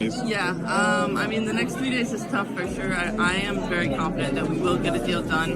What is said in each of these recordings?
Yeah, I mean, the next 3 days is tough for sure. I am very confident that we will get a deal done.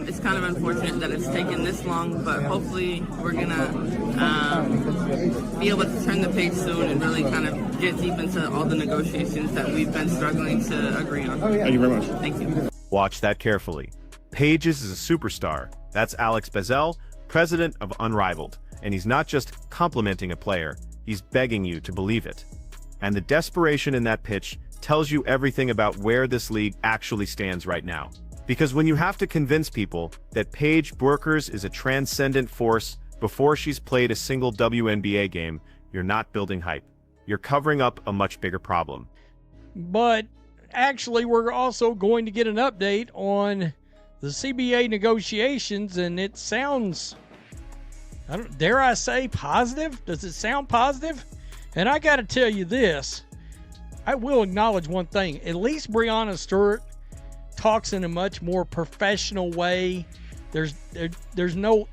It's kind of unfortunate that it's taken this long, but hopefully we're going to be able to turn the page soon and really kind of get deep into all the negotiations that we've been struggling to agree on. Thank you very much. Thank you. Watch that carefully. Pages is a superstar. That's Alex Bezel, president of Unrivaled. And he's not just complimenting a player, he's begging you to believe it. And the desperation in that pitch tells you everything about where this league actually stands right now. Because when you have to convince people that Paige Bueckers is a transcendent force before she's played a single WNBA game, you're not building hype. You're covering up a much bigger problem. But actually, we're also going to get an update on the CBA negotiations, and it sounds, dare I say, positive? Does it sound positive? And I got to tell you this, I will acknowledge one thing. At least Breanna Stewart talks in a much more professional way. There's no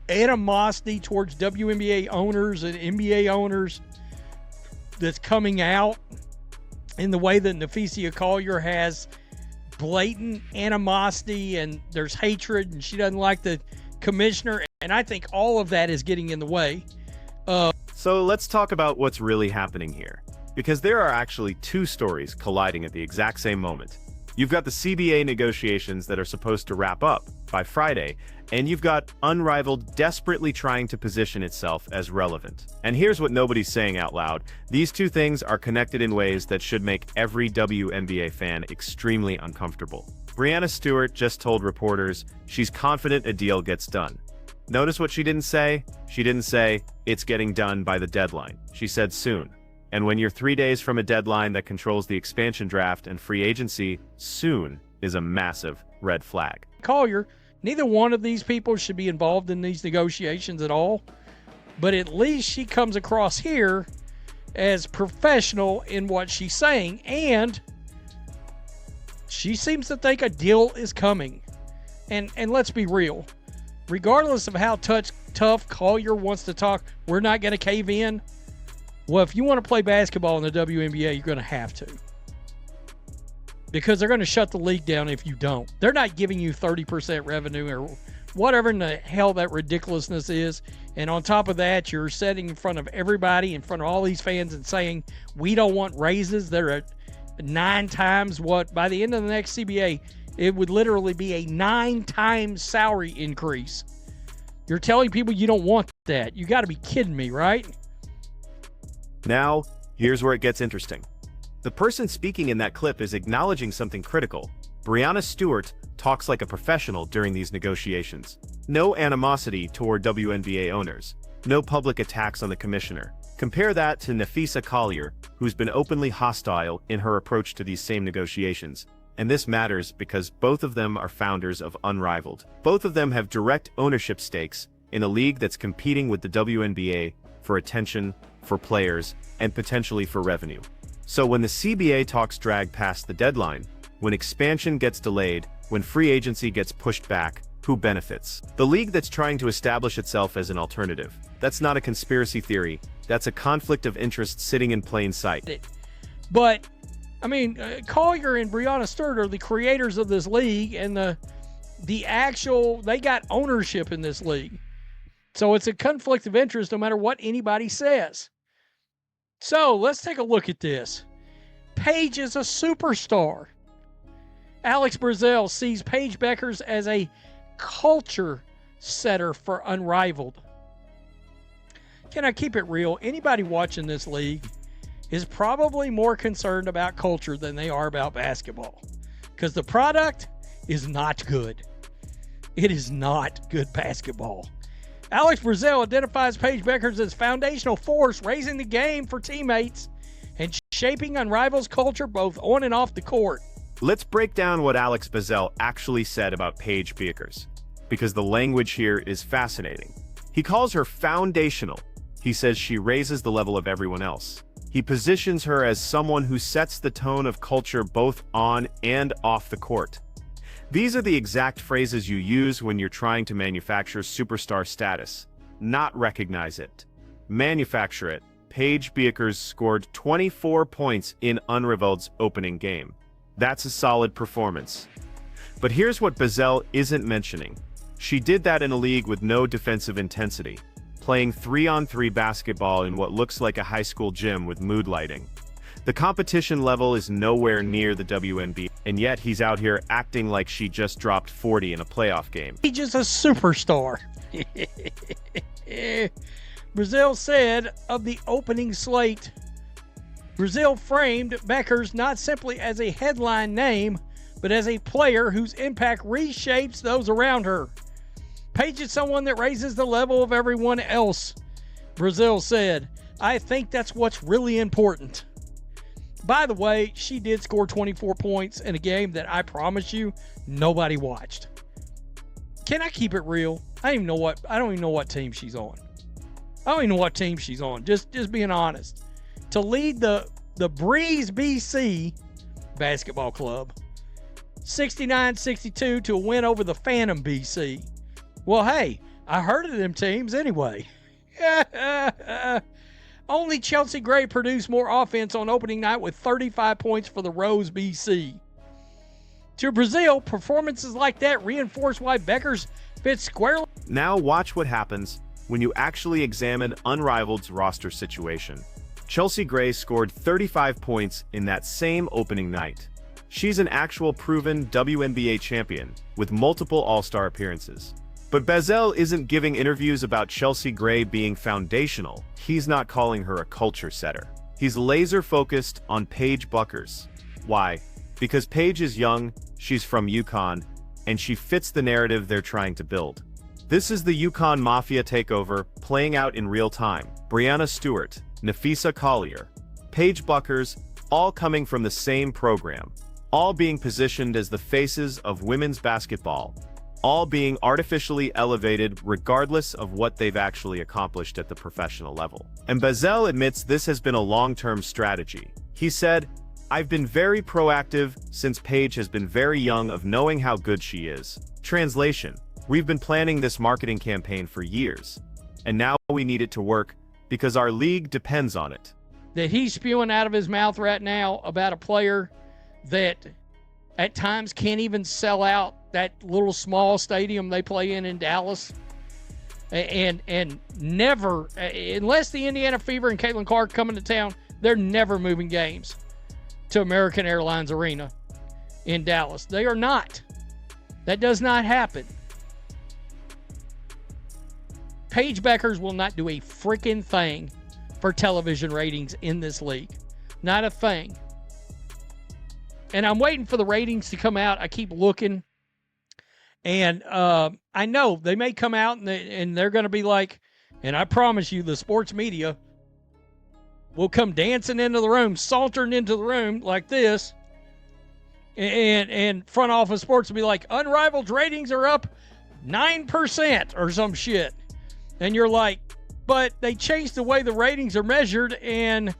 animosity towards WNBA owners and NBA owners that's coming out in the way that Napheesa Collier has blatant animosity and there's hatred and she doesn't like the commissioner. And I think all of that is getting in the way. So let's talk about what's really happening here. Because there are actually two stories colliding at the exact same moment. You've got the CBA negotiations that are supposed to wrap up by Friday, and you've got Unrivaled desperately trying to position itself as relevant. And here's what nobody's saying out loud. These two things are connected in ways that should make every WNBA fan extremely uncomfortable. Breanna Stewart just told reporters she's confident a deal gets done. Notice what she didn't say? She didn't say, it's getting done by the deadline. She said soon. And when you're 3 days from a deadline that controls the expansion draft and free agency, soon is a massive red flag. Collier, neither one of these people should be involved in these negotiations at all, but at least she comes across here as professional in what she's saying, and she seems to think a deal is coming. And let's be real. Regardless of how tough Collier wants to talk, we're not going to cave in. Well, if you want to play basketball in the WNBA, you're going to have to. Because they're going to shut the league down if you don't. They're not giving you 30% revenue or whatever in the hell that ridiculousness is. And on top of that, you're sitting in front of everybody, in front of all these fans and saying, we don't want raises. They're at 9 times what, by the end of the next CBA, it would literally be a 9 times salary increase. You're telling people you don't want that. You got to be kidding me, right? Now, here's where it gets interesting. The person speaking in that clip is acknowledging something critical. Breanna Stewart talks like a professional during these negotiations. No animosity toward WNBA owners. No public attacks on the commissioner. Compare that to Napheesa Collier, who's been openly hostile in her approach to these same negotiations. And this matters because both of them are founders of Unrivaled. Both of them have direct ownership stakes in a league that's competing with the WNBA for attention, for players, and potentially for revenue. So when the CBA talks drag past the deadline, when expansion gets delayed, when free agency gets pushed back, who benefits? The league that's trying to establish itself as an alternative. That's not a conspiracy theory. That's a conflict of interest sitting in plain sight. But I mean, Collier and Breanna Stewart are the creators of this league, and the actual, they got ownership in this league. So it's a conflict of interest no matter what anybody says. So let's take a look at this. Paige is a superstar. Alex Bezel sees Paige Bueckers as a culture setter for Unrivaled. Can I keep it real? Anybody watching this league is probably more concerned about culture than they are about basketball. Because the product is not good. It is not good basketball. Alex Bezel identifies Paige Bueckers as foundational force, raising the game for teammates and shaping Unrivaled's culture both on and off the court. Let's break down what Alex Bezel actually said about Paige Bueckers, because the language here is fascinating. He calls her foundational. He says she raises the level of everyone else. He positions her as someone who sets the tone of culture both on and off the court. These are the exact phrases you use when you're trying to manufacture superstar status. Not recognize it. Manufacture it. Paige Bueckers scored 24 points in Unrivalved's opening game. That's a solid performance. But here's what Bueckers isn't mentioning. She did that in a league with no defensive intensity, playing 3-on-3 basketball in what looks like a high school gym with mood lighting. The competition level is nowhere near the WNBA, and yet he's out here acting like she just dropped 40 in a playoff game. He's just a superstar. Brazil said of the opening slate, Brazil framed Bueckers not simply as a headline name, but as a player whose impact reshapes those around her. Paige is someone that raises the level of everyone else, Brazil said. I think that's what's really important. By the way, she did score 24 points in a game that I promise you nobody watched. Can I keep it real? I don't even know what team she's on. Just being honest. To lead the Breeze BC basketball club 69-62 to a win over the Phantom BC. Well, hey, I heard of them teams anyway. Only Chelsea Gray produced more offense on opening night with 35 points for the Rose BC. To Brazil, performances like that reinforce why Bueckers fits squarely. Now watch what happens when you actually examine Unrivalved's roster situation. Chelsea Gray scored 35 points in that same opening night. She's an actual proven WNBA champion with multiple All-Star appearances. But Bueckers isn't giving interviews about Chelsea Gray being foundational. He's not calling her a culture setter. He's laser-focused on Paige Bueckers. Why? Because Paige is young, she's from UConn, and she fits the narrative they're trying to build. This is the UConn Mafia takeover playing out in real time. Breanna Stewart, Nafisa Collier, Paige Bueckers, all coming from the same program, all being positioned as the faces of women's basketball, all being artificially elevated regardless of what they've actually accomplished at the professional level. And Bueckers admits this has been a long-term strategy. He said, I've been very proactive since Paige has been very young of knowing how good she is. Translation, we've been planning this marketing campaign for years, and now we need it to work because our league depends on it. That he's spewing out of his mouth right now about a player that at times can't even sell out that little small stadium they play in Dallas, and never, unless the Indiana Fever and Caitlin Clark come into town, they're never moving games to American Airlines Arena in Dallas. They are not. That does not happen. Paige Bueckers will not do a freaking thing for television ratings in this league. Not a thing. And I'm waiting for the ratings to come out. I keep looking. And I know they may come out and they're going to be like, and I promise you the sports media will come dancing into the room, sauntering into the room like this. And front office sports will be like, Unrivaled ratings are up 9% or some shit. And you're like, but they changed the way the ratings are measured and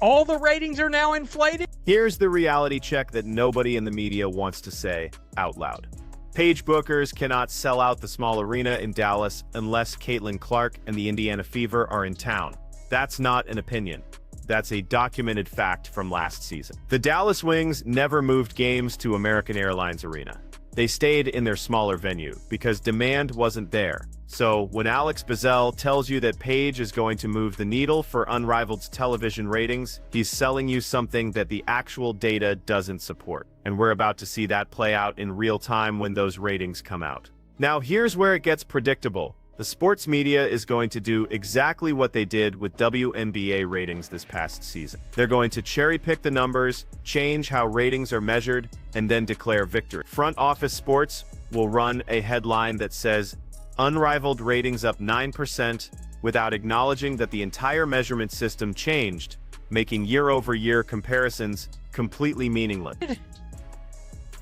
all the ratings are now inflated. Here's the reality check that nobody in the media wants to say out loud. Paige Bueckers cannot sell out the small arena in Dallas unless Caitlin Clark and the Indiana Fever are in town. That's not an opinion. That's a documented fact from last season. The Dallas Wings never moved games to American Airlines Arena. They stayed in their smaller venue because demand wasn't there. So when Alex Bueckers tells you that Paige is going to move the needle for Unrivaled's television ratings, he's selling you something that the actual data doesn't support. And we're about to see that play out in real time when those ratings come out. Now here's where it gets predictable. The sports media is going to do exactly what they did with WNBA ratings this past season. They're going to cherry-pick the numbers, change how ratings are measured, and then declare victory. Front office sports will run a headline that says, Unrivaled ratings up 9%, without acknowledging that the entire measurement system changed, making year-over-year comparisons completely meaningless.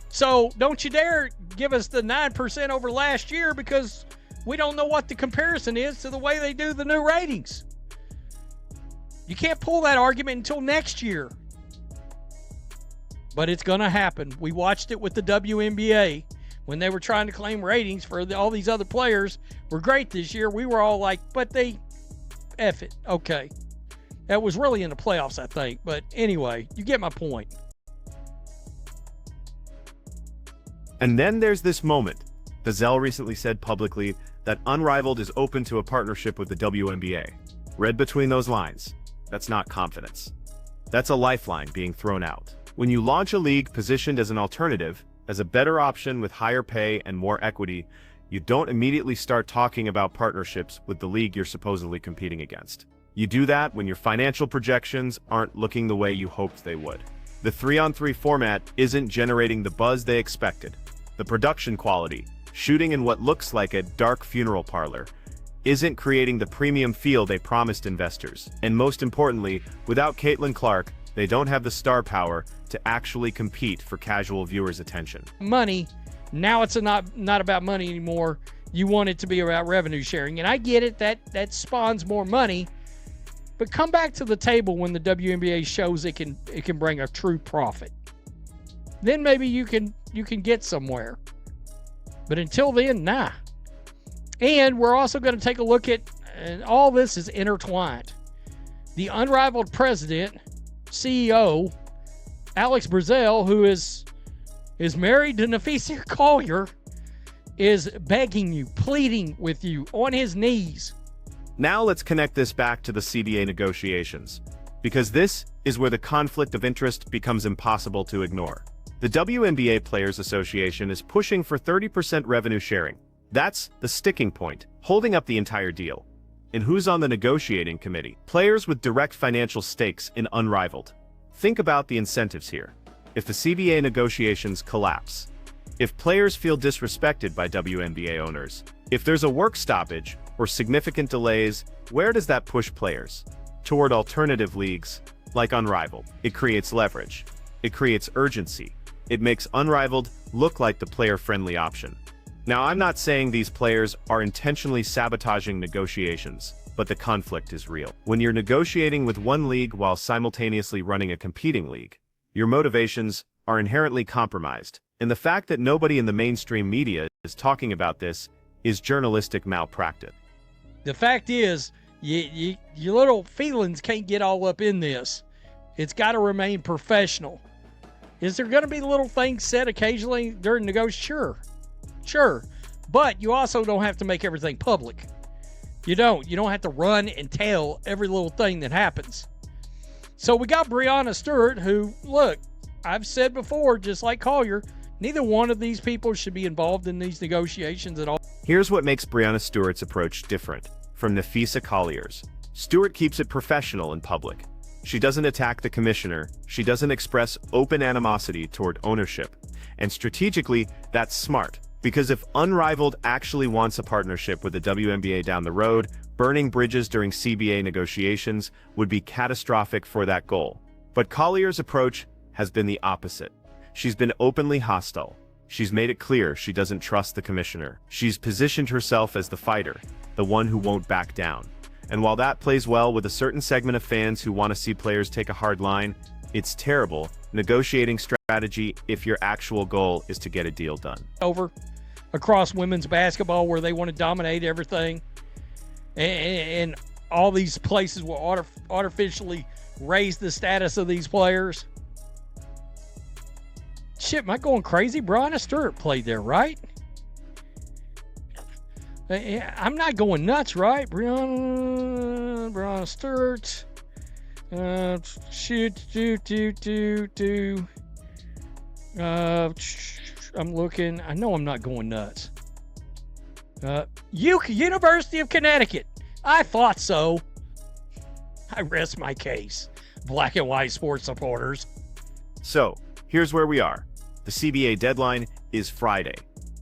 So don't you dare give us the 9% over last year because we don't know what the comparison is to the way they do the new ratings. You can't pull that argument until next year. But it's going to happen. We watched it with the WNBA when they were trying to claim ratings for all these other players were great this year. We were all like, but they F it. Okay. That was really in the playoffs, I think. But anyway, you get my point. And then there's this moment. Bueckers recently said publicly that Unrivaled is open to a partnership with the WNBA. Read between those lines, that's not confidence. That's a lifeline being thrown out. When you launch a league positioned as an alternative, as a better option with higher pay and more equity, you don't immediately start talking about partnerships with the league you're supposedly competing against. You do that when your financial projections aren't looking the way you hoped they would. The 3-on-3 format isn't generating the buzz they expected. The production quality, shooting in what looks like a dark funeral parlor, isn't creating the premium feel they promised investors. And most importantly, without Caitlin Clark, they don't have the star power to actually compete for casual viewers' attention. Money, now it's not about money anymore. You want it to be about revenue sharing. And I get it, that spawns more money. But come back to the table when the WNBA shows it can bring a true profit. Then maybe you can get somewhere. But until then, nah. And we're also going to take a look at, and all this is intertwined. The Unrivaled president, CEO, Alex Brazell, who is married to Nafisa Collier, is begging you, pleading with you on his knees. Now let's connect this back to the CBA negotiations, because this is where the conflict of interest becomes impossible to ignore. The WNBA Players Association is pushing for 30% revenue sharing. That's the sticking point, holding up the entire deal. And who's on the negotiating committee? Players with direct financial stakes in Unrivaled. Think about the incentives here. If the CBA negotiations collapse, if players feel disrespected by WNBA owners, if there's a work stoppage or significant delays, where does that push players? Toward alternative leagues like Unrivaled. It creates leverage. It creates urgency. It makes Unrivaled look like the player-friendly option. Now, I'm not saying these players are intentionally sabotaging negotiations, but the conflict is real. When you're negotiating with one league while simultaneously running a competing league, your motivations are inherently compromised. And the fact that nobody in the mainstream media is talking about this is journalistic malpractice. The fact is, your little feelings can't get all up in this. It's got to remain professional. Is there going to be little things said occasionally during negotiations? Sure. But you also don't have to make everything public. You don't have to run and tell every little thing that happens. So we got Breanna Stewart, who, look, I've said before, just like Collier, neither one of these people should be involved in these negotiations at all. Here's what makes Breanna Stewart's approach different from Nafisa Collier's. Stewart keeps it professional in public. She doesn't attack the commissioner. She doesn't express open animosity toward ownership. And strategically, that's smart. Because if Unrivaled actually wants a partnership with the WNBA down the road, burning bridges during CBA negotiations would be catastrophic for that goal. But Collier's approach has been the opposite. She's been openly hostile. She's made it clear she doesn't trust the commissioner. She's positioned herself as the fighter, the one who won't back down. And while that plays well with a certain segment of fans who want to see players take a hard line, it's terrible negotiating strategy if your actual goal is to get a deal done. Over across women's basketball, where they want to dominate everything, and all these places will artificially raise the status of these players. Shit, am I going crazy? Breanna Stewart played there, right? I'm not going nuts, right? Breanna Stewart. I'm looking. I know I'm not going nuts. University of Connecticut. I thought so. I rest my case, black and white sports supporters. So, here's where we are. The CBA deadline is Friday.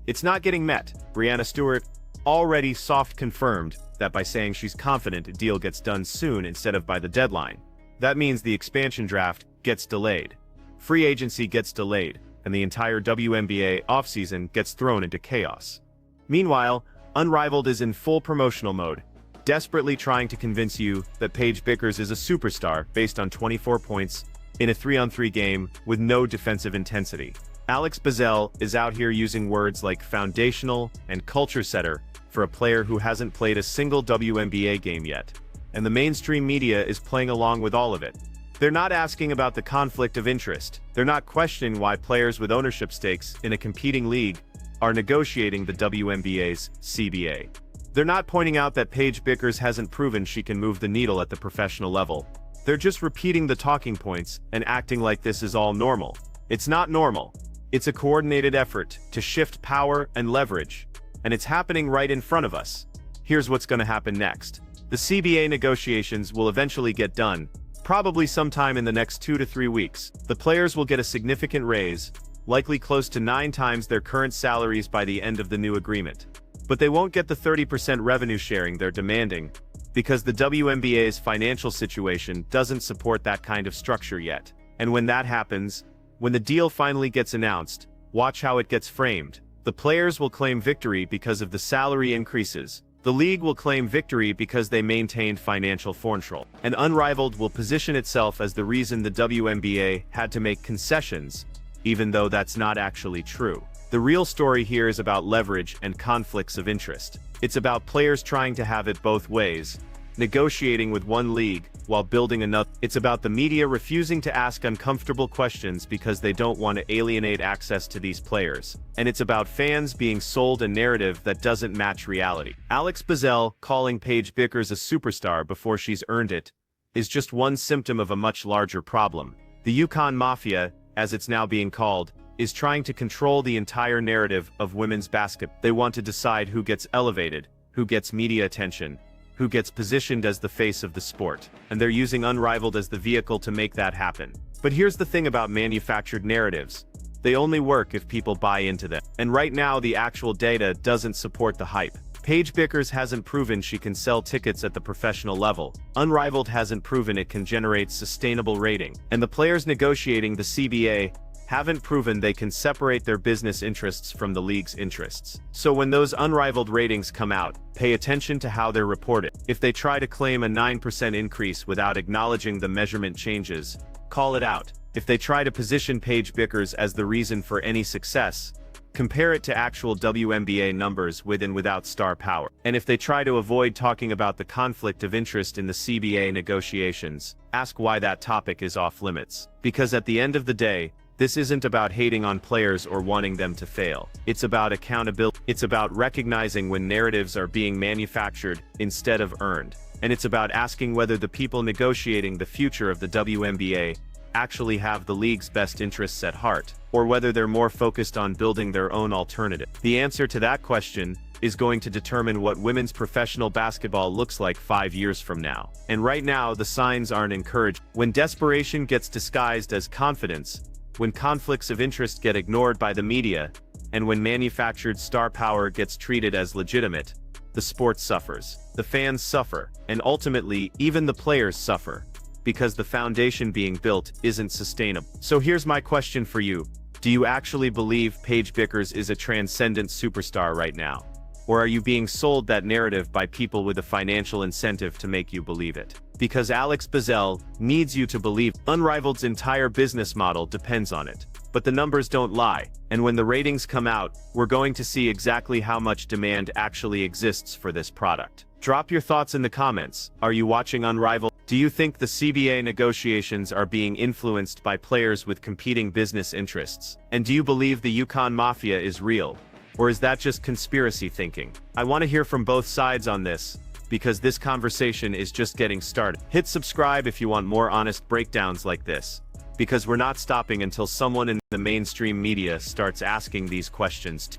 It's not getting met. Breanna Stewart already soft confirmed that by saying she's confident a deal gets done soon instead of by the deadline. That means the expansion draft gets delayed, free agency gets delayed, and the entire WNBA offseason gets thrown into chaos. Meanwhile, Unrivaled is in full promotional mode, desperately trying to convince you that Paige Bueckers is a superstar based on 24 points in a 3-on-3 game with no defensive intensity. Alex Brazell is out here using words like foundational and culture setter for a player who hasn't played a single WNBA game yet. and the mainstream media is playing along with all of it. They're not asking about the conflict of interest. They're not questioning why players with ownership stakes in a competing league are negotiating the WNBA's CBA. They're not pointing out that Paige Bueckers hasn't proven she can move the needle at the professional level. They're just repeating the talking points and acting like this is all normal. It's not normal. It's a coordinated effort to shift power and leverage, and it's happening right in front of us. Here's what's going to happen next. The CBA negotiations will eventually get done, probably sometime in the next 2 to 3 weeks. The players will get a significant raise, likely close to 9 times their current salaries by the end of the new agreement. But they won't get the 30% revenue sharing they're demanding, because the WNBA's financial situation doesn't support that kind of structure yet. And when that happens, when the deal finally gets announced, watch how it gets framed. The players will claim victory because of the salary increases. The league will claim victory because they maintained financial control. And Unrivaled will position itself as the reason the WNBA had to make concessions, even though that's not actually true. The real story here is about leverage and conflicts of interest. It's about players trying to have it both ways, negotiating with one league while building another. It's about the media refusing to ask uncomfortable questions because they don't want to alienate access to these players. And it's about fans being sold a narrative that doesn't match reality. Alex Bazell calling Paige Bueckers a superstar before she's earned it is just one symptom of a much larger problem. The Yukon Mafia, as it's now being called, is trying to control the entire narrative of women's basketball. They want to decide who gets elevated, who gets media attention, who gets positioned as the face of the sport, and they're using Unrivaled as the vehicle to make that happen. But here's the thing about manufactured narratives. They only work if people buy into them. And right now the actual data doesn't support the hype. Paige Bueckers hasn't proven she can sell tickets at the professional level. Unrivaled hasn't proven it can generate sustainable rating. And the players negotiating the CBA haven't proven they can separate their business interests from the league's interests. So when those Unrivaled ratings come out, pay attention to how they're reported. If they try to claim a 9% increase without acknowledging the measurement changes, call it out. If they try to position Paige Bueckers as the reason for any success, compare it to actual WNBA numbers with and without star power. And if they try to avoid talking about the conflict of interest in the CBA negotiations, ask why that topic is off limits. Because at the end of the day, this isn't about hating on players or wanting them to fail. It's about accountability. It's about recognizing when narratives are being manufactured instead of earned. And it's about asking whether the people negotiating the future of the WNBA actually have the league's best interests at heart, or whether they're more focused on building their own alternative. The answer to that question is going to determine what women's professional basketball looks like 5 years from now. And right now, the signs aren't encouraging. When desperation gets disguised as confidence, when conflicts of interest get ignored by the media, and when manufactured star power gets treated as legitimate, the sport suffers. The fans suffer, and ultimately, even the players suffer, because the foundation being built isn't sustainable. So here's my question for you. Do you actually believe Paige Bueckers is a transcendent superstar right now? Or are you being sold that narrative by people with a financial incentive to make you believe it? Because Alex Bazell needs you to believe. Unrivaled's entire business model depends on it. But the numbers don't lie, and when the ratings come out, we're going to see exactly how much demand actually exists for this product. Drop your thoughts in the comments. Are you watching Unrivaled? Do you think the CBA negotiations are being influenced by players with competing business interests? And do you believe the Yukon Mafia is real? Or is that just conspiracy thinking? I want to hear from both sides on this, because this conversation is just getting started. Hit subscribe if you want more honest breakdowns like this, because we're not stopping until someone in the mainstream media starts asking these questions too.